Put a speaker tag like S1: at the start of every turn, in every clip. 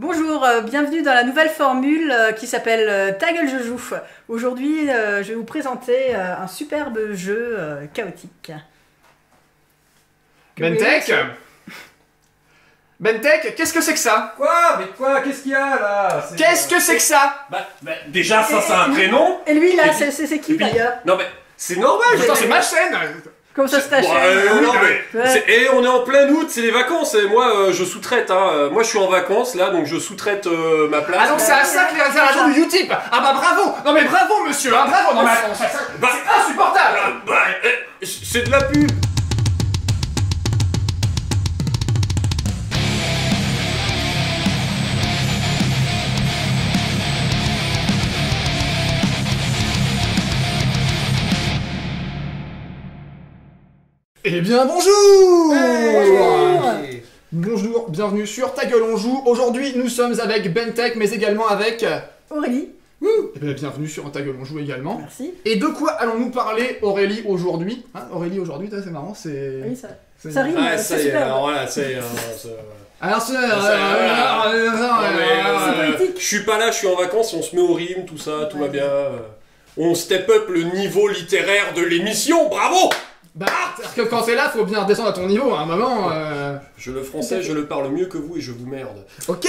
S1: Bonjour, bienvenue dans la nouvelle formule qui s'appelle Ta gueule je joue. Aujourd'hui, je vais vous présenter un superbe jeu chaotique.
S2: Bentech, Bentech, qu'est-ce que c'est que ça?
S3: Quoi? Mais quoi? Qu'est-ce qu'il y a là?
S2: Qu'est-ce que c'est que ça?
S3: Déjà ça c'est un prénom.
S1: Et lui là,
S3: Et puis-
S1: c'est qui
S3: et puis-
S1: d'ailleurs?
S3: Non mais c'est normal.
S2: Putain, c'est ma chaîne!
S1: Comment ça se tâche?
S3: Non mais
S1: Ouais.
S3: et on est en plein août, c'est les vacances. Et moi je sous-traite. Moi je suis en vacances là, donc je sous-traite ma place.
S2: Ah donc c'est à ça que les réservations du Utip! Ah bah bravo! Non mais bravo monsieur, hein, bravo! Non mais attends, c'est insupportable!
S3: C'est de la pub.
S2: Eh bien bonjour!
S1: Bonjour.
S2: Bonjour, bienvenue sur Ta gueule on joue. Aujourd'hui nous sommes avec Bentech mais également avec...
S1: Aurélie,
S2: Eh bien bienvenue sur Ta gueule on joue également.
S1: merci.
S2: Et de quoi allons-nous parler Aurélie aujourd'hui? Hein, Aurélie aujourd'hui, c'est marrant, c'est...
S1: Oui,
S2: c'est-
S1: ça rime,
S3: Ah
S1: c'est
S3: ça y est,
S1: super.
S3: alors voilà, c'est...
S2: Alors c'est...
S1: C'est politique.
S3: Je suis pas là, je suis en vacances, on se met au rime, tout ça, tout va bien. On step up le niveau littéraire de l'émission, bravo!
S2: Bah, c'est-à-dire que quand t'es là, faut bien descendre à ton niveau, à un moment...
S3: Le français, je le parle mieux que vous et je vous merde.
S2: Ok.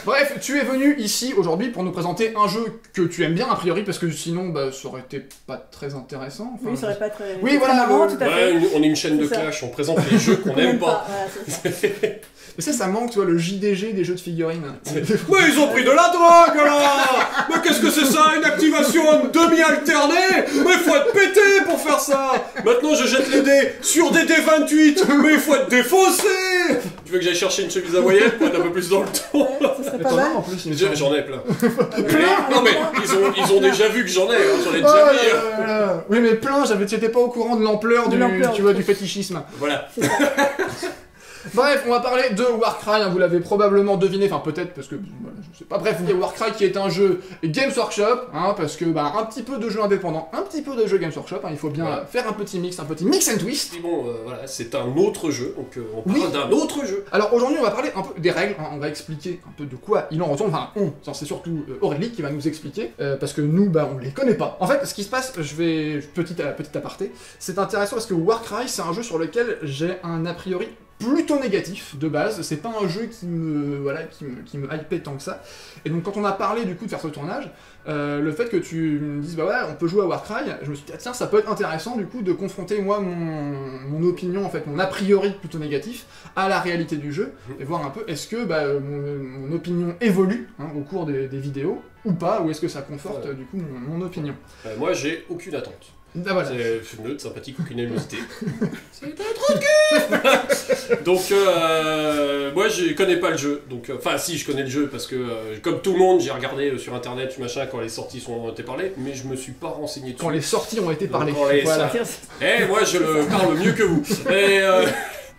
S2: Bref, tu es venu ici aujourd'hui pour nous présenter un jeu que tu aimes bien a priori, parce que sinon, bah, ça aurait été pas très intéressant. Enfin,
S1: Oui, ça aurait pas très,
S2: Oui,
S1: très
S2: voilà,
S1: marrant,
S2: le-
S1: tout à fait.
S3: Ouais, on est une chaîne de
S1: C'est ça.
S3: clash, on présente les jeux qu'on n'aime pas.
S1: Voilà, c'est ça.
S2: Mais ça manque, tu vois, le JDG des jeux de figurines.
S3: Mais ils ont pris de la drogue alors! Mais qu'est-ce que c'est ça? Une activation demi-alternée? Mais faut être pété pour faire ça! Maintenant je jette les dés sur des dés 28, mais il faut être défaussé! Tu veux que j'aille chercher une chemise hawaïenne pour être un peu plus dans le ton?
S1: Ça serait
S2: Mais
S1: pas mal.
S2: en plus, il me semble.
S3: J'en ai plein.
S1: Plein,
S3: Non mais ils ont déjà vu que j'en ai, hein, j'en ai déjà mis. Hein.
S2: Oui, mais plein, j'étais pas au courant de l'ampleur
S1: De
S2: du,
S1: l'ampleur,
S2: tu vois,
S1: oui.
S2: du fétichisme.
S3: Voilà.
S1: C'est ça.
S2: Bref, on va parler de Warcry, hein, vous l'avez probablement deviné, enfin peut-être parce que, voilà, je sais pas. Bref, il y a Warcry qui est un jeu Games Workshop, hein, parce que, bah, un petit peu de jeu indépendant, un petit peu de jeu Games Workshop, hein, il faut bien
S3: Voilà.
S2: faire un petit mix and twist.
S3: Puis bon, voilà, c'est un autre jeu, donc on parle
S2: Oui.
S3: d'un autre jeu.
S2: Alors aujourd'hui on va parler un peu des règles, hein, on va expliquer un peu de quoi il en retourne, enfin c'est surtout Aurélie qui va nous expliquer, parce que nous bah on les connaît pas. En fait ce qui se passe, je vais, petit aparté, c'est intéressant parce que Warcry c'est un jeu sur lequel j'ai un a priori plutôt négatif de base, c'est pas un jeu qui me hypait tant que ça, et donc quand on a parlé du coup de faire ce tournage, le fait que tu me dises bah ouais on peut jouer à Warcry, je me suis dit ah, tiens ça peut être intéressant du coup de confronter moi mon opinion en fait, mon a priori plutôt négatif à la réalité du jeu, et voir un peu est-ce que bah, mon opinion évolue hein, au cours des vidéos, ou pas, ou est-ce que ça conforte
S3: Ouais.
S2: du coup mon opinion.
S3: Moi j'ai aucune attente.
S2: Ah, voilà.
S3: C'est neutre, sympathique, aucune animosité. C'est un trou de cul. Donc, moi, je connais pas le jeu. Donc, enfin, si, je connais le jeu parce que, comme tout le monde, j'ai regardé sur internet, machin, quand les sorties ont été parlées, mais je me suis pas renseigné dessus.
S2: Quand les sorties ont été parlées.
S3: Quand les
S2: Voilà.
S3: Eh, moi, je le parle mieux que vous. Et,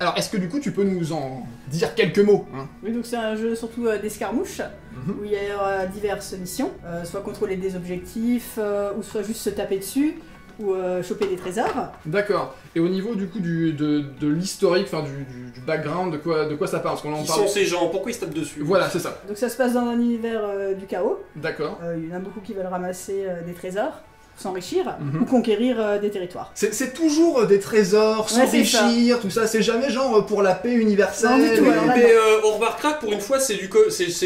S2: Alors est-ce que du coup tu peux nous en dire quelques mots hein?
S1: Oui, donc c'est un jeu surtout d'escarmouche, où il y a diverses missions, soit contrôler des objectifs, ou soit juste se taper dessus, ou choper des trésors.
S2: D'accord. Et au niveau du coup de l'historique, enfin du background, de quoi ça parle, parce qu'on en
S3: qui
S2: parle.
S3: sont ces gens? Pourquoi ils se tapent dessus?
S2: Voilà, c'est ça.
S1: Donc ça se passe dans un univers du chaos.
S2: D'accord.
S1: Il y en a beaucoup qui veulent ramasser des trésors, s'enrichir,
S2: Mhm.
S1: ou conquérir des territoires.
S2: C'est toujours des trésors,
S1: Ouais, c'est
S2: s'enrichir, tout ça. C'est jamais genre pour la paix universelle.
S1: Non, du tout,
S2: et-
S1: alors là,
S3: Mais on remarquera que pour une fois, c'est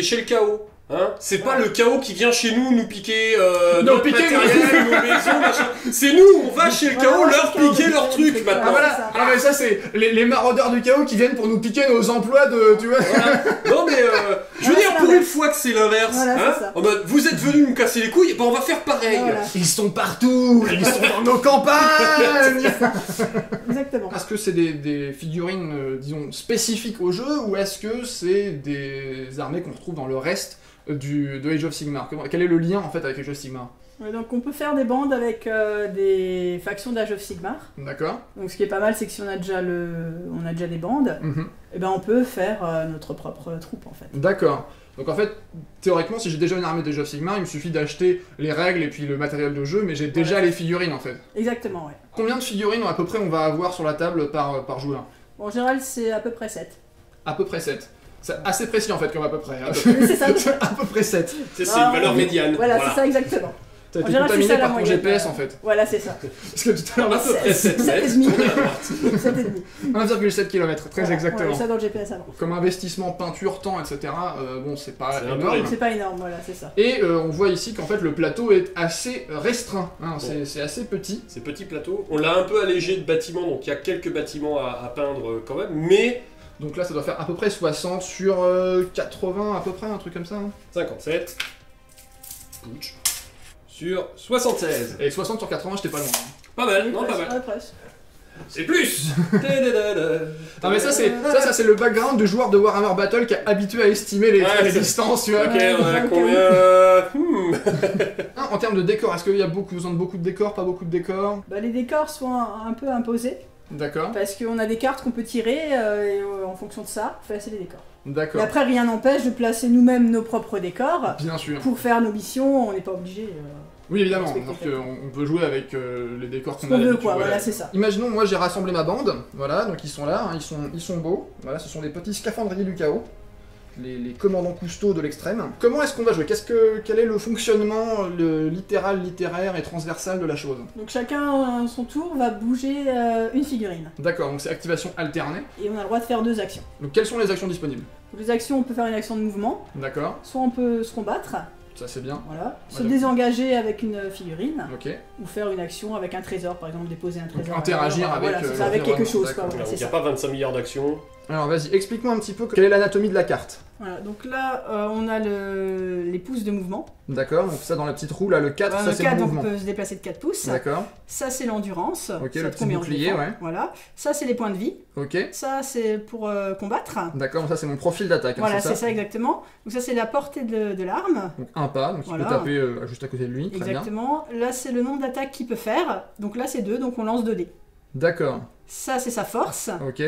S3: chez le chaos. Hein, c'est pas le chaos qui vient chez nous piquer notre
S2: piquer
S3: matériel, nos maisons, machin. C'est nous, on va chez le chaos
S1: Voilà,
S3: leur
S1: chez le chaos,
S3: piquer leur truc
S1: c'est
S2: Ah
S3: maintenant.
S2: voilà,
S1: c'est ça.
S2: ah mais ça c'est les maraudeurs du chaos qui viennent pour nous piquer nos emplois de, tu vois.
S3: Voilà. Non mais je veux
S1: Voilà,
S3: dire
S1: c'est
S3: pour
S1: l'inverse.
S3: une fois que c'est l'inverse,
S1: Voilà,
S3: hein,
S1: c'est ça.
S3: en mode, vous êtes venus nous casser les couilles, ben on va faire pareil.
S1: Voilà.
S2: Ils sont partout, ils sont dans nos campagnes.
S1: Exactement.
S2: Est-ce que c'est des figurines, disons, spécifiques au jeu, ou est-ce que c'est des armées qu'on retrouve dans le reste de Age of Sigmar? Quel est le lien en fait avec Age of Sigmar?
S1: Ouais, donc on peut faire des bandes avec des factions d'Age of Sigmar.
S2: D'accord.
S1: Donc ce qui est pas mal, c'est que si on a déjà des bandes,
S2: Mhm.
S1: et ben on peut faire notre propre troupe en fait.
S2: D'accord. Donc en fait, théoriquement, si j'ai déjà une armée d'Age of Sigmar, il me suffit d'acheter les règles et puis le matériel de jeu, mais j'ai déjà
S1: Voilà.
S2: les figurines en fait.
S1: Exactement, ouais.
S2: Combien de figurines à peu près on va avoir sur la table par joueur?
S1: Bon, en général, c'est à peu près 7.
S2: À peu près 7. C'est assez précis en fait comme à peu près.
S1: C'est ça.
S2: À peu près 7.
S3: C'est une valeur médiane.
S1: Voilà, c'est ça exactement.
S2: T'as été
S1: général,
S2: contaminé
S1: c'est ça, la
S2: par ton
S1: moyenne.
S2: GPS en fait.
S1: Voilà, c'est ça.
S2: Parce que tout à l'heure,
S3: À peu près 7 mètres.
S1: 7,5.
S2: 1,7 km, très
S1: Voilà,
S2: exactement.
S1: ouais, ça dans le GPS avant.
S2: Comme investissement, peinture, temps, etc. Bon, c'est pas
S3: C'est un peu
S2: énorme.
S1: C'est pas énorme, voilà, c'est ça.
S2: Et on voit ici qu'en fait le plateau est assez restreint. Hein,
S3: Bon.
S2: c'est assez petit.
S3: Ces petits plateaux. On l'a un peu allégé de bâtiments, donc il y a quelques bâtiments à peindre quand même, mais
S2: Donc là, ça doit faire à peu près 60 sur 80 à peu près, un truc comme ça. Hein.
S3: 57. Ouch. Sur 76.
S2: Et 60 sur 80, j'étais pas loin. Hein.
S3: Pas mal,
S1: Oui,
S3: non, pas
S1: presque,
S3: mal.
S1: ouais, presque.
S3: C'est plus.
S2: Non mais ça c'est le background du joueur de Warhammer Battle qui est habitué à estimer les
S3: c'est-
S2: distances, tu vois.
S3: Ok, on a
S1: ok.
S3: combien
S2: Hein, en termes de décor, est-ce qu'il y a besoin de beaucoup de décors, pas beaucoup de décors?
S1: Bah, les décors sont un peu imposés,
S2: D'accord,
S1: parce qu'on a des cartes qu'on peut tirer, et en fonction de ça, on fait placer les décors. Et
S2: d'accord.
S1: après, rien n'empêche de placer nous-mêmes nos propres décors.
S2: Bien sûr.
S1: Pour faire nos missions, on n'est pas obligé.
S2: Oui, évidemment,
S1: Respecter
S2: donc on peut jouer avec les décors
S1: Ce
S2: qu'on a
S1: qu'on veut,
S2: d'habitude,
S1: quoi, voilà, c'est ça.
S2: Imaginons, moi j'ai rassemblé ma bande, voilà, donc ils sont là, hein, ils sont beaux, voilà, ce sont des petits scaphandriers du chaos, les commandants Cousteau de l'extrême. Comment est-ce qu'on va jouer? Quel est le fonctionnement littéral, littéraire et transversal de la chose?
S1: Donc chacun, à son tour, va bouger une figurine.
S2: D'accord, donc c'est activation alternée.
S1: Et on a le droit de faire 2 actions.
S2: Donc quelles sont les actions disponibles?
S1: Donc, les actions, on peut faire une action de mouvement,
S2: D'accord,
S1: soit on peut se combattre,
S2: ça c'est bien,
S1: voilà, se
S2: Voilà.
S1: désengager avec une figurine,
S2: ok.
S1: ou faire une action avec un trésor, par exemple déposer un trésor.
S2: interagir
S1: Voilà,
S2: avec,
S1: voilà, c'est ça, avec quelque
S2: l'environnement,
S1: chose, quoi,
S2: d'accord.
S1: voilà,
S3: Donc
S1: c'est
S3: il n'y a
S1: ça.
S3: pas 25 milliards d'actions.
S2: Alors vas-y, explique-moi un petit peu quelle est l'anatomie de la carte.
S1: Voilà, donc là, on a les pouces de mouvement.
S2: D'accord, donc ça dans la petite roue, là le 4,
S1: Voilà,
S2: ça
S1: le
S2: c'est
S1: 4,
S2: le
S1: donc on
S2: mouvement.
S1: peut se déplacer de 4 pouces.
S2: D'accord,
S1: Ça, c'est l'endurance.
S2: Ok,
S1: Ça
S2: le
S1: te
S2: petit
S1: met en
S2: bouclier,
S1: défense.
S2: ouais.
S1: Voilà. Ça, c'est les points de vie.
S2: ok.
S1: Ça, c'est pour combattre.
S2: D'accord, ça c'est mon profil d'attaque, hein,
S1: Voilà,
S2: c'est
S1: c'est ça exactement. Donc ça, c'est la portée de l'arme.
S2: Donc un pas, donc
S1: Voilà.
S2: tu peux taper juste à côté de lui, très bien.
S1: Exactement. Là, c'est le nombre d'attaques qu'il peut faire. Donc là, c'est 2, donc on lance 2 dés.
S2: D'accord,
S1: Ça, c'est sa force.
S2: ok.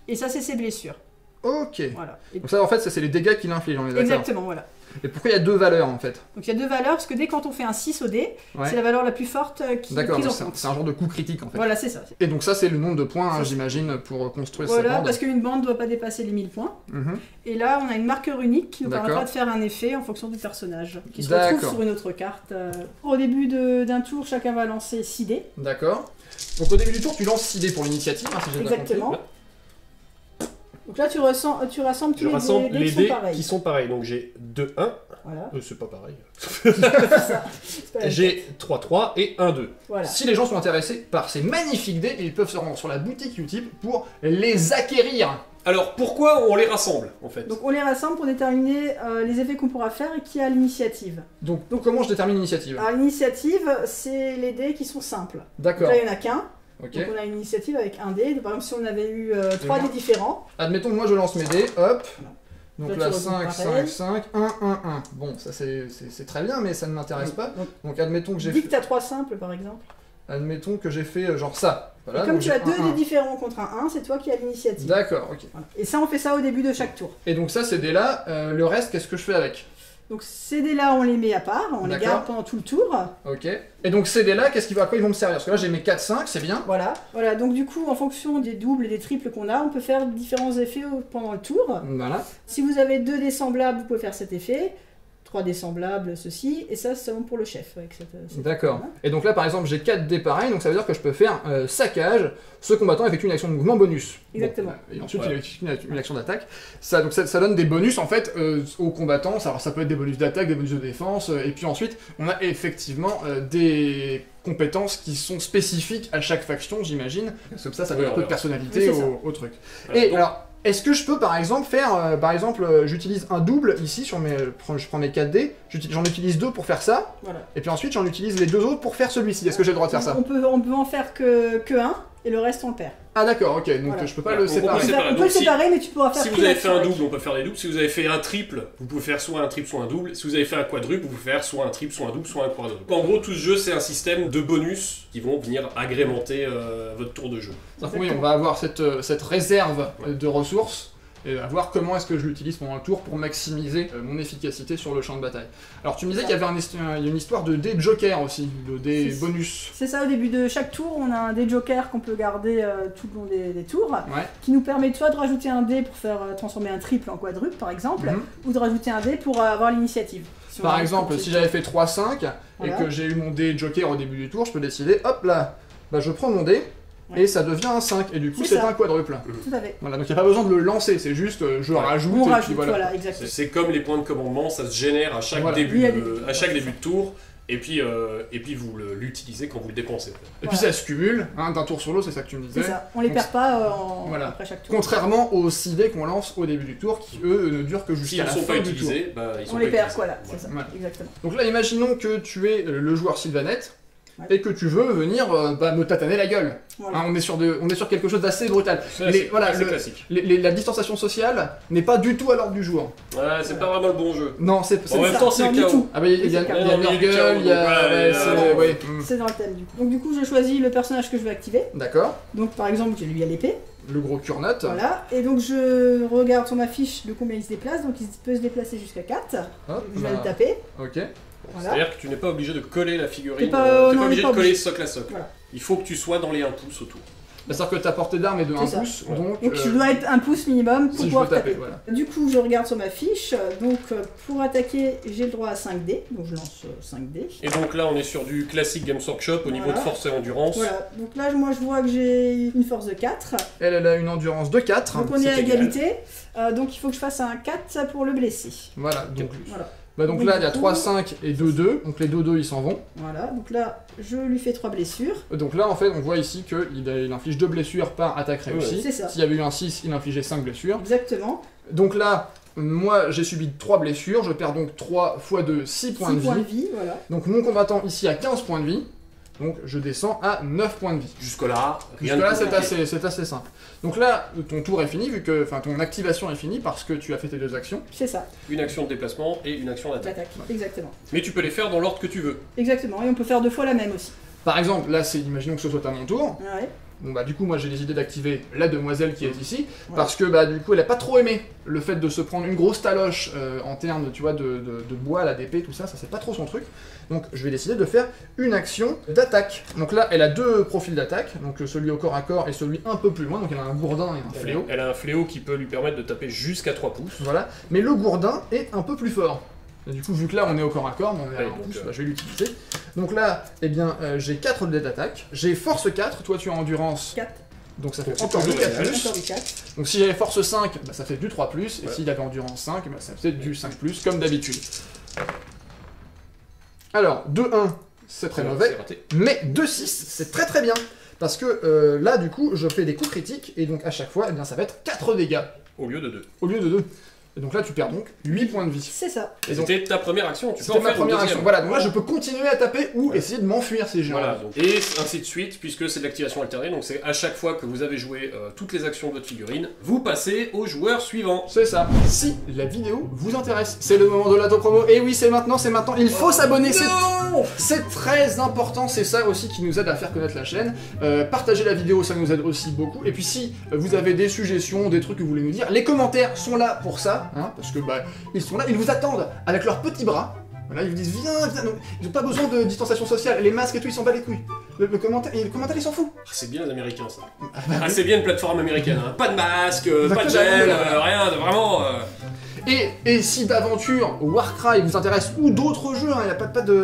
S1: Et ça, c'est ses blessures.
S2: Ok.
S1: Voilà. Et-
S2: Donc ça en fait, ça c'est les dégâts qu'il inflige, on est d'accord.
S1: Exactement, voilà.
S2: Et pourquoi il y a 2 valeurs en fait?
S1: Donc il y a 2 valeurs, parce que dès quand on fait un 6 au dé,
S2: Ouais.
S1: c'est la valeur la plus forte qui est
S2: D'accord,
S1: prise en
S2: donc
S1: compte.
S2: c'est un genre de coup critique en fait.
S1: Voilà, c'est ça.
S2: Et donc ça c'est le nombre de points, hein,
S1: Ça,
S2: j'imagine, pour construire sa
S1: Voilà,
S2: bande.
S1: parce qu'une bande ne doit pas dépasser les 1000 points.
S2: Mhm.
S1: Et là, on a une marqueur unique qui nous
S2: D'accord.
S1: permettra de faire un effet en fonction du personnage, qui se
S2: D'accord.
S1: retrouve sur une autre carte. Au début d'un tour, chacun va lancer 6 dés.
S2: D'accord. Donc au début du tour, tu lances 6 dés pour l'initiative, hein, si j'ai bien compris.
S1: Exactement. Donc là, tu rassembles tous
S3: Je rassemble
S1: les
S3: les
S1: dés qui
S3: dés
S1: sont pareils.
S3: qui sont pareils. Donc j'ai 2-1.
S1: Voilà,
S3: C'est pas pareil.
S1: c'est ça. C'est pas la
S3: J'ai 3-3 et 1-2.
S1: Voilà.
S2: Si les gens sont intéressés par ces magnifiques dés, ils peuvent se rendre sur la boutique Utip pour les acquérir.
S3: Alors pourquoi on les rassemble en fait?
S1: Donc on les rassemble pour déterminer les effets qu'on pourra faire et qui a l'initiative.
S2: Donc comment je détermine l'initiative?
S1: Alors l'initiative, c'est les dés qui sont simples. Donc
S2: D'accord.
S1: là, il n'y en a qu'un.
S2: Ok.
S1: Donc on a une initiative avec un dé. Donc, par exemple, si on avait eu 3
S2: moi.
S1: dés différents,
S2: Admettons que moi je lance mes dés, hop. Donc
S1: Là,
S2: là,
S1: tu
S2: 5,
S1: retrouves
S2: 5,
S1: pareil.
S2: 5, 1, 1, 1. Bon, ça c'est très bien, mais ça ne m'intéresse pas.
S1: donc,
S2: Donc admettons que j'ai
S1: dis que
S2: fait,
S1: tu as 3 simples par exemple.
S2: admettons que j'ai fait genre ça. Voilà,
S1: et comme
S2: donc
S1: tu
S2: j'ai
S1: as 2
S2: un,
S1: dés
S2: un.
S1: différents contre un 1, c'est toi qui as l'initiative.
S2: D'accord, ok.
S1: Voilà. Et ça, on fait ça au début de chaque tour.
S2: Et donc ça, ces dés-là, le reste, qu'est-ce que je fais avec?
S1: Donc ces dés-là, on les met à part, on les
S2: D'accord.
S1: garde pendant tout le tour.
S2: Ok. Et donc ces dés-là, à quoi ils vont me servir? Parce que là, j'ai mes 4, 5, c'est bien.
S1: Voilà. Voilà. Donc du coup, en fonction des doubles et des triples qu'on a, on peut faire différents effets pendant le tour.
S2: Voilà.
S1: Si vous avez 2 dés semblables, vous pouvez faire cet effet. 3 dés semblables, ceci. Et ça, c'est seulement pour le chef. Avec cette
S2: D'accord.
S1: voilà.
S2: Et donc là, par exemple, j'ai 4 dés pareils, donc ça veut dire que je peux faire saccage. Ce combattant effectue une action de mouvement bonus.
S1: Exactement.
S2: Bon, et ensuite,
S3: Voilà.
S2: il effectue une action d'attaque. Donc ça donne des bonus en fait aux combattants. Alors ça peut être des bonus d'attaque, des bonus de défense. Et puis ensuite, on a effectivement des compétences qui sont spécifiques à chaque faction, j'imine. Comme ça donne un peu de personnalité
S1: Oui, c'est ça.
S2: au truc.
S3: Voilà,
S2: Et
S3: donc-
S2: alors, est-ce que je peux par exemple faire, j'utilise un double ici sur je prends mes 4 dés, j'en utilise 2 pour faire ça,
S1: Voilà.
S2: et puis ensuite j'en utilise les 2 autres pour faire celui-ci. Est-ce que j'ai le droit de faire ça?
S1: On peut en faire que un, et le reste, on le perd.
S2: Ah d'accord, ok, donc
S1: Voilà.
S2: je peux pas
S3: Voilà,
S2: le
S3: donc on
S2: séparer.
S3: peut séparer.
S1: On peut
S3: Donc,
S1: le
S3: si-
S1: séparer, mais tu pourras faire
S3: Si
S1: qu'une
S3: vous avez fait
S1: action
S3: un
S1: avec.
S3: double, on peut faire des doubles. Si vous avez fait un triple, vous pouvez faire soit un triple, soit un double. Si vous avez fait un quadruple, vous pouvez faire soit un triple, soit un double, soit un quadruple. En gros, tout ce jeu, c'est un système de bonus qui vont venir agrémenter votre tour de jeu.
S2: Donc oui, on va avoir cette réserve de ressources, et à voir comment est-ce que je l'utilise pendant le tour pour maximiser mon efficacité sur le champ de bataille. Alors tu me disais qu'il y avait il y a une histoire de dés joker aussi, de dés bonus.
S1: C'est ça, au début de chaque tour, on a un dé joker qu'on peut garder tout le long des tours,
S2: Ouais.
S1: qui nous permet soit de rajouter un dé pour faire transformer un triple en quadruple par exemple, ou de rajouter un dé pour avoir l'initiative. Si on
S2: Par
S1: arrive
S2: exemple,
S1: comme
S2: si
S1: c'est-
S2: j'avais fait 3-5
S1: Voilà.
S2: et que j'ai eu mon dé joker au début du tour, je peux décider, hop là, bah, je prends mon dé et ça devient un 5 et du coup
S1: C'est
S2: c'est
S1: ça.
S2: un quadruple.
S1: Tout à fait.
S2: Voilà, donc il n'y a pas besoin de le lancer, c'est juste je rajoute
S1: On
S2: et
S1: rajoute,
S2: puis
S1: voilà,
S2: voilà.
S1: exactement.
S3: C'est comme les points de commandement, ça se génère à chaque
S2: Voilà.
S3: début
S1: Oui,
S3: à chaque début de tour, et puis vous l'utilisez quand vous le dépensez.
S2: Et puis ça se cumule, hein, d'un tour sur l'autre, c'est ça que tu me disais.
S1: C'est ça, on les
S2: Donc,
S1: perd pas
S2: voilà.
S1: après chaque tour.
S2: Contrairement aux 6 dés qu'on lance au début du tour, qui eux ne durent que
S3: S'ils
S2: jusqu'à
S3: ne
S2: la
S3: sont
S2: fin
S3: pas
S2: du tour.
S3: utilisés, bah, ils sont
S1: On
S3: pas
S1: les perd,
S3: utilisés.
S1: voilà, c'est ça,
S2: Voilà.
S1: exactement.
S2: Donc là, imaginons que tu es le joueur Sylvanette,
S1: Ouais.
S2: et que tu veux venir me tataner la gueule.
S1: Voilà.
S2: Hein, on est sur quelque chose d'assez brutal.
S3: C'est
S2: Voilà,
S3: c'est classique.
S2: La distanciation sociale n'est pas du tout à l'ordre du jour.
S3: Ouais, c'est pas vraiment le bon jeu.
S2: Non, c'est...
S3: En même
S1: ça.
S3: temps, c'est
S1: Non,
S3: le
S1: du
S3: chaos.
S1: tout.
S2: Ah bah il y a
S1: C'est
S2: Nurgle, il y a...
S3: Voilà,
S2: ouais, c'est... ouais.
S1: C'est dans le thème du coup. Donc du coup, je choisis le personnage que je veux activer.
S2: D'accord.
S1: Donc par exemple, j'ai lui à l'épée.
S2: Le gros cure-note.
S1: Voilà. Et donc je regarde sur ma fiche de combien il se déplace. Donc il peut se déplacer jusqu'à 4.
S2: Hop,
S1: Je vais
S2: bah,
S1: le taper.
S2: ok.
S1: Voilà.
S3: C'est-à-dire que tu n'es pas obligé de coller la figurine,
S1: T'es
S3: t'es
S1: pas-
S3: pas,
S1: non, on
S3: obligé
S1: est
S3: de
S1: pas
S3: coller
S1: obligé.
S3: socle à socle.
S1: Voilà.
S3: Il faut que tu sois dans les 1 pouce autour.
S2: C'est-à-dire que ta portée d'arme est de 1
S1: C'est ça.
S2: pouce,
S3: Ouais.
S2: donc...
S1: Donc je dois être un pouce minimum pour
S2: si je
S1: pouvoir
S2: veux taper,
S1: taper.
S2: voilà.
S1: Du coup, je regarde sur ma fiche. Donc pour attaquer, j'ai le droit à 5 dés. Donc je lance 5 dés.
S3: Et donc là, on est sur du classique Games Workshop au niveau de
S1: Voilà.
S3: force et endurance.
S1: Voilà. Donc là, moi je vois que j'ai une force de 4.
S2: Elle a une endurance de 4.
S1: Donc on est à
S3: c'est égal.
S1: égalité. Donc il faut que je fasse un 4 pour le blesser.
S2: Voilà, donc...
S1: Voilà.
S2: Bah donc
S1: Donc,
S2: là, il y a
S1: du coup-
S2: 3, 5 et 2, 2. Donc les 2, 2, ils s'en vont.
S1: Voilà. Donc là, je lui fais 3 blessures.
S2: Donc là, en fait, on voit ici qu'il inflige 2 blessures par attaque réussie.
S1: C'est ça.
S2: S'il y avait eu un 6, il infligeait 5 blessures.
S1: Exactement.
S2: Donc là, moi, j'ai subi 3 blessures. Je perds donc 3 x 2, 6 points
S1: 6
S2: de
S1: points de
S2: vie.
S1: vie, voilà.
S2: Donc mon combattant ici a 15 points de vie. Donc je descends à 9 points de vie.
S3: Jusque-là, rien
S2: Jusque-là,
S3: de
S2: c'est
S3: compliqué.
S2: assez simple. Donc là, ton tour est fini, enfin ton activation est finie parce que tu as fait tes 2 actions.
S1: C'est ça,
S3: Une action de déplacement et une action d'attaque.
S1: l'attaque. Exactement.
S3: Mais tu peux les faire dans l'ordre que tu veux.
S1: Exactement. Et on peut faire 2 fois la même aussi.
S2: Par exemple, là, imaginons que ce soit à mon tour.
S1: Ouais.
S2: Bon bah du coup moi j'ai décidé d'activer la demoiselle qui est ici
S1: Ouais.
S2: parce que bah du coup elle a pas trop aimé le fait de se prendre une grosse taloche en termes tu vois de bois, la d'épée, tout ça, c'est pas trop son truc. Donc je vais décider de faire une action d'attaque. Donc là elle a 2 profils d'attaque, donc celui au corps à corps et celui un peu plus loin, donc elle a un gourdin et un fléau.
S3: Elle a un fléau qui peut lui permettre de taper jusqu'à 3 pouces.
S2: Voilà, mais le gourdin est un peu plus fort. Et du coup, vu que là on est au corps à corps, on est à
S3: Ouais,
S2: un
S3: donc,
S2: pouce, bah, je vais l'utiliser. Donc là, eh bien, j'ai 4 dés d'attaque, j'ai force 4, toi tu as endurance,
S1: 4.
S2: donc ça fait
S3: Donc, c'est
S2: encore du
S3: toujours
S2: 4
S3: égal.
S2: plus.
S1: Encore du 4.
S2: Donc si j'avais force 5, bah, ça fait du 3+, et
S3: Ouais.
S2: s'il avait endurance 5, bah, ça fait du 5+, comme d'habitude. Alors, 2-1, c'est très
S3: C'est
S2: mauvais,
S3: raté.
S2: mais 2-6, c'est très très bien. Parce que là, du coup, je fais des coups critiques, et donc à chaque fois, eh bien, ça va être 4 dégâts,
S3: Au lieu de 2.
S2: au lieu de 2. Et donc là, tu perds donc 8 points de vie.
S1: C'est ça.
S2: Et donc,
S3: C'était ta première action, tu peux
S2: c'était
S3: en
S2: ma
S3: faire une
S2: première
S3: deuxième.
S2: action. Voilà, donc là, je peux continuer à taper ou essayer de m'enfuir si j'ai
S3: Voilà,
S2: envie.
S3: donc, et ainsi de suite, puisque c'est de l'activation alternée, donc c'est à chaque fois que vous avez joué toutes les actions de votre figurine, vous passez au joueur suivant.
S2: C'est ça. Si la vidéo vous intéresse, c'est le moment de l'auto-promo. Et oui, c'est maintenant, il faut s'abonner. C'est très important, c'est ça aussi qui nous aide à faire connaître la chaîne. Partagez la vidéo, ça nous aide aussi beaucoup. Et puis si vous avez des suggestions, des trucs que vous voulez nous dire, les commentaires sont là pour ça, hein, parce que bah, ils sont là, ils vous attendent avec leurs petits bras. Voilà, ils vous disent viens, viens. Donc, ils n'ont pas besoin de distanciation sociale, les masques et tout, ils s'en battent les couilles. Le commentaire, il s'en fout.
S3: Ah, c'est bien les Américains ça. Ah, c'est bien une plateforme américaine, hein. Pas de masque, pas de
S2: Exactement,
S3: gel,
S2: voilà.
S3: rien, vraiment.
S2: Et si d'aventure Warcry vous intéresse ou d'autres jeux, il n'y a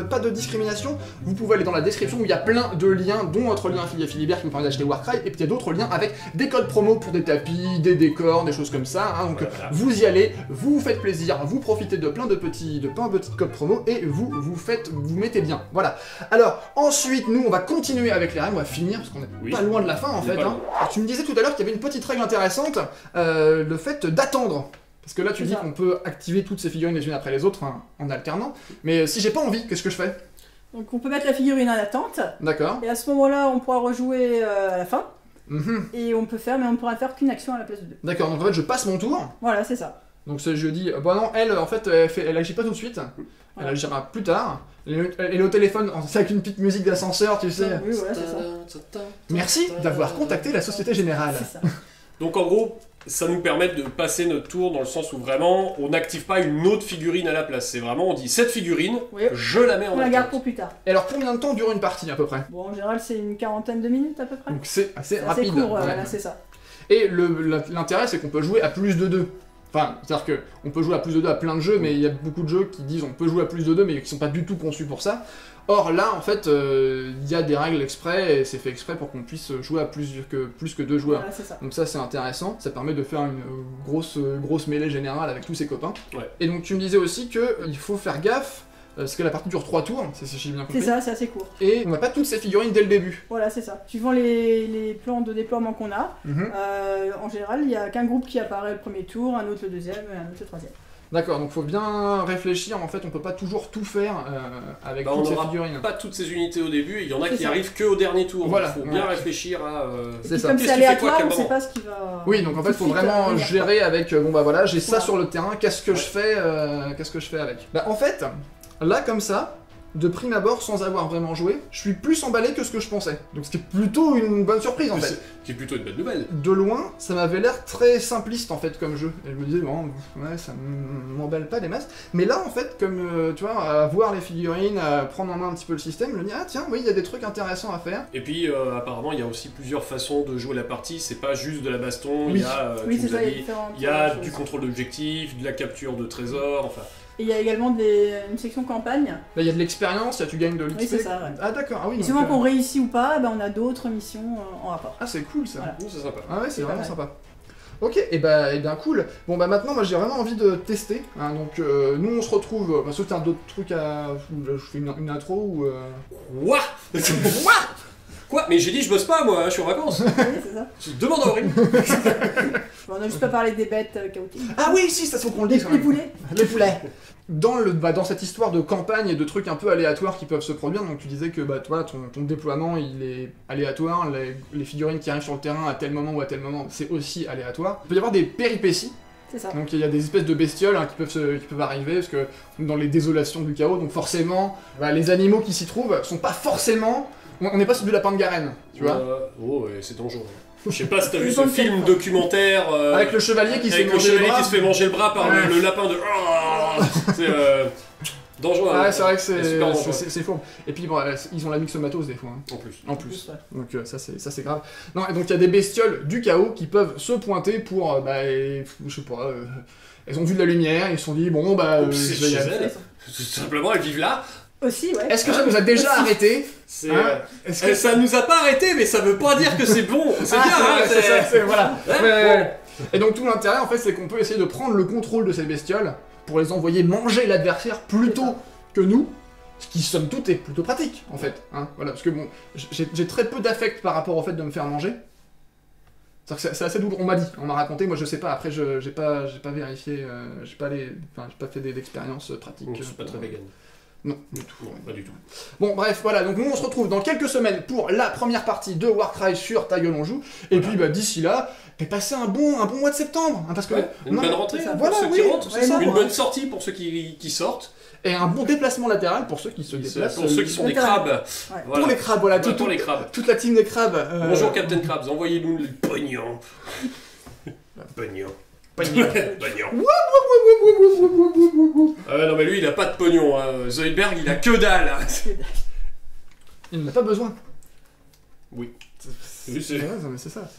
S2: pas de discrimination, vous pouvez aller dans la description où il y a plein de liens, dont notre lien affilié à Philibert qui vous permet d'acheter Warcry, et puis il y a d'autres liens avec des codes promo pour des tapis, des décors, des choses comme ça. Hein, donc
S3: Voilà.
S2: vous y allez, vous vous faites plaisir, vous profitez de plein de petits codes promo et vous mettez bien. Voilà. Alors ensuite, nous on va continuer avec les règles, on va finir parce qu'on est
S3: Oui.
S2: pas loin de la fin en
S3: On est
S2: fait.
S3: pas
S2: Hein.
S3: loin.
S2: Alors, tu me disais tout à l'heure qu'il y avait une petite règle intéressante, le fait d'attendre. Parce que là, tu
S1: C'est
S2: dis
S1: ça.
S2: qu'on peut activer toutes ces figurines les unes après les autres, enfin, en alternant. Mais si j'ai pas envie, qu'est-ce que je fais?
S1: Donc on peut mettre la figurine en attente.
S2: D'accord.
S1: Et à ce moment-là, on pourra rejouer à la fin.
S2: Mhm.
S1: Et on peut faire, mais on ne pourra faire qu'une action à la place de 2.
S2: D'accord, donc en fait, je passe mon tour.
S1: Voilà, c'est ça.
S2: Donc je dis, bah non, elle, en fait, elle agit pas tout de suite. Elle
S1: Voilà.
S2: agira plus tard. Elle est au téléphone, c'est avec une petite musique d'ascenseur, tu sais.
S1: Oui, voilà, c'est ça.
S2: Merci d'avoir contacté la Société Générale.
S1: C'est ça.
S3: Donc en gros, ça nous permet de passer notre tour dans le sens où vraiment on n'active pas une autre figurine à la place. C'est vraiment, on dit cette figurine,
S1: Oui.
S3: je la mets en
S1: On la garde
S3: attente.
S1: pour plus tard.
S2: Et alors combien de temps dure une partie à peu près?
S1: Bon, en général, c'est une quarantaine de minutes à peu près.
S2: Donc c'est assez
S1: C'est
S2: rapide.
S1: assez court,
S2: ouais.
S1: voilà, c'est ça.
S2: Et l'intérêt c'est qu'on peut jouer à plus de 2. Enfin, c'est-à-dire qu'on peut jouer à plus de 2 à plein de jeux, mais il y a beaucoup de jeux qui disent on peut jouer à plus de 2, mais qui sont pas du tout conçus pour ça. Or là, en fait, il y a des règles exprès, et c'est fait exprès pour qu'on puisse jouer à plus que 2 joueurs.
S1: Voilà, c'est ça.
S2: Donc ça c'est intéressant, ça permet de faire une grosse mêlée générale avec tous ses copains.
S3: Ouais.
S2: Et donc tu me disais aussi qu'il faut faire gaffe, parce que la partie dure 3 tours, si j'ai bien compris.
S1: C'est ça, c'est assez court.
S2: Et on n'a pas toutes ces figurines dès le début.
S1: Voilà, c'est ça. Suivant les plans de déploiement qu'on a, en général, il n'y a qu'un groupe qui apparaît le premier tour, un autre le deuxième et un autre le troisième.
S2: D'accord, donc faut bien réfléchir, en fait on peut pas toujours tout faire avec
S3: Bah, on
S2: toutes ces
S3: n'aura
S2: figurines.
S3: pas toutes ces unités au début, et il y en a
S1: C'est
S3: qui
S1: ça.
S3: arrivent que au dernier tour.
S2: Voilà,
S3: Il faut bien
S2: ouais.
S3: réfléchir à...
S2: C'est
S1: Et
S2: ça.
S1: comme
S3: Qu'est-ce
S1: c'est
S3: qui fait quoi,
S1: aléatoire,
S3: quel
S1: on ne sait
S3: moment
S1: pas ce qui va.
S2: Oui, donc en fait
S1: tout de
S2: faut
S1: suite,
S2: vraiment
S1: venir,
S2: gérer avec, bon bah voilà, j'ai ça
S1: Voilà.
S2: sur le terrain, qu'est-ce que
S1: Ouais.
S2: je fais avec? Bah en fait, là comme ça, de prime abord, sans avoir vraiment joué, je suis plus emballé que ce que je pensais. Donc ce qui est plutôt une bonne surprise en fait.
S3: Qui est plutôt une bonne nouvelle.
S2: De loin, ça m'avait l'air très simpliste en fait comme jeu. Et je me disais, bon, ouais, ça m'emballe pas des masses. Mais là en fait, comme tu vois, à voir les figurines, à prendre en main un petit peu le système, je me dis, ah tiens, oui, il y a des trucs intéressants à faire.
S3: Et puis apparemment il y a aussi plusieurs façons de jouer la partie, c'est pas juste de la baston,
S2: Oui.
S3: il y a,
S1: Oui,
S3: tu
S1: c'est
S3: nous as
S1: ça, il y a
S3: dit,
S1: différentes
S3: il y a
S1: choses.
S3: du contrôle d'objectif, de la capture de trésors, enfin...
S1: Et il y a également une section campagne.
S2: Là, il y a de l'expérience, là tu gagnes de l'XP.
S1: Oui, c'est ça, ouais.
S2: Ah d'accord, ah oui.
S1: Et
S2: donc,
S1: souvent qu'on réussit ou pas, ben, on a d'autres missions en rapport.
S2: Ah c'est cool ça.
S1: Voilà.
S3: c'est sympa.
S2: Ah ouais, c'est
S1: C'est
S2: vraiment
S1: pas mal.
S2: sympa. Ok, et bien cool. Bon bah maintenant moi j'ai vraiment envie de tester. Hein, donc nous on se retrouve. Bah, sauf que t'as d'autres trucs à. Je fais une intro ou.
S3: Quoi Quoi Mais j'ai dit je bosse pas moi, je suis en vacances.
S1: Oui, c'est ça.
S3: Je demande à Aurélie.
S1: Bon, on a juste pas parlé des bêtes chaotiques.
S2: Ah oui, si, ça faut qu'on le
S1: Les,
S2: dise. quand même.
S1: poulets.
S2: Les poulets. Dans cette histoire de campagne et de trucs un peu aléatoires qui peuvent se produire, donc tu disais que bah, toi, ton déploiement il est aléatoire, les figurines qui arrivent sur le terrain à tel moment ou à tel moment, c'est aussi aléatoire. Il peut y avoir des péripéties,
S1: C'est ça.
S2: donc il y a des espèces de bestioles hein, qui peuvent arriver, parce que dans les désolations du chaos, donc forcément, bah, les animaux qui s'y trouvent sont pas forcément... On n'est pas sur du lapin de Garenne, tu vois.
S3: Oh ouais, c'est dangereux. Je sais pas si t'as
S1: Ça
S3: vu
S1: dépend
S3: ce
S1: de quel
S3: film
S1: point.
S3: documentaire
S2: Avec le chevalier qui se fait
S3: avec le
S2: manger le
S3: chevalier
S2: bras.
S3: qui se fait manger le bras par
S2: Ouais.
S3: le lapin de... C'est dangereux.
S2: Ah ouais,
S3: hein.
S2: c'est vrai que
S3: C'est super dangereux.
S2: c'est fourbe. Et puis bon, ils ont la mixomatose des fois. Hein.
S3: En plus.
S2: En plus.
S1: Ouais.
S2: Donc ça c'est grave. Non, et donc il y a des bestioles du chaos qui peuvent se pointer pour, je sais pas, elles ont vu de la lumière, ils se sont dit bon bah
S3: Oups, c'est
S2: je vais y
S3: chez
S2: aller.
S3: elle. Tout simplement, elles vivent là.
S1: Aussi, ouais.
S2: Est-ce que ça nous a déjà arrêté
S3: C'est,
S2: hein Est-ce que
S3: ça nous a pas arrêté, mais ça veut pas dire que c'est bon. C'est
S2: Ah,
S3: bien, hein,
S2: vrai, c'est ça, c'est voilà.
S3: Ouais,
S2: Ouais, ouais,
S3: bon.
S2: ouais. Et donc tout l'intérêt en fait c'est qu'on peut essayer de prendre le contrôle de ces bestioles pour les envoyer manger l'adversaire
S1: C'est
S2: plutôt
S1: ça.
S2: que nous. Ce qui, somme toute, est plutôt pratique, en fait. Hein, voilà, parce que bon, j'ai très peu d'affect par rapport au fait de me faire manger. C'est assez douloureux, on m'a dit, on m'a raconté, moi je sais pas, après j'ai pas vérifié, j'ai pas fait d'expérience pratique.
S3: Donc, c'est pas très vegan.
S2: Non, du tout.
S3: Non, pas du tout.
S2: Bon, bref, voilà, donc nous on se retrouve dans quelques semaines pour la première partie de Warcry sur Ta Gueule on joue, et puis bah, d'ici là, passez un bon mois de septembre, hein, parce que...
S3: Ouais, une
S2: non,
S3: bonne rentrée
S1: c'est ça.
S3: pour
S2: Voilà,
S3: ceux
S2: oui,
S3: qui rentrent,
S2: c'est ça.
S3: une bonne sortie pour ceux qui sortent,
S2: et un bon déplacement latéral pour ceux qui se déplacent.
S3: pour ceux qui sont des
S1: latéral.
S3: crabes.
S1: Ouais.
S3: Voilà.
S2: Pour les crabes, voilà,
S3: Pour les crabes.
S2: toute la team des crabes.
S3: Bonjour Captain Krabs, envoyez-nous le pognon. Pognon. Pognon. Non mais lui il a pas de pognon, hein. Zoidberg il a que dalle. Hein.
S2: Il n'en a pas besoin.
S3: Oui.
S2: C'est
S3: Oui, c'est-
S2: ouais, non, mais c'est ça.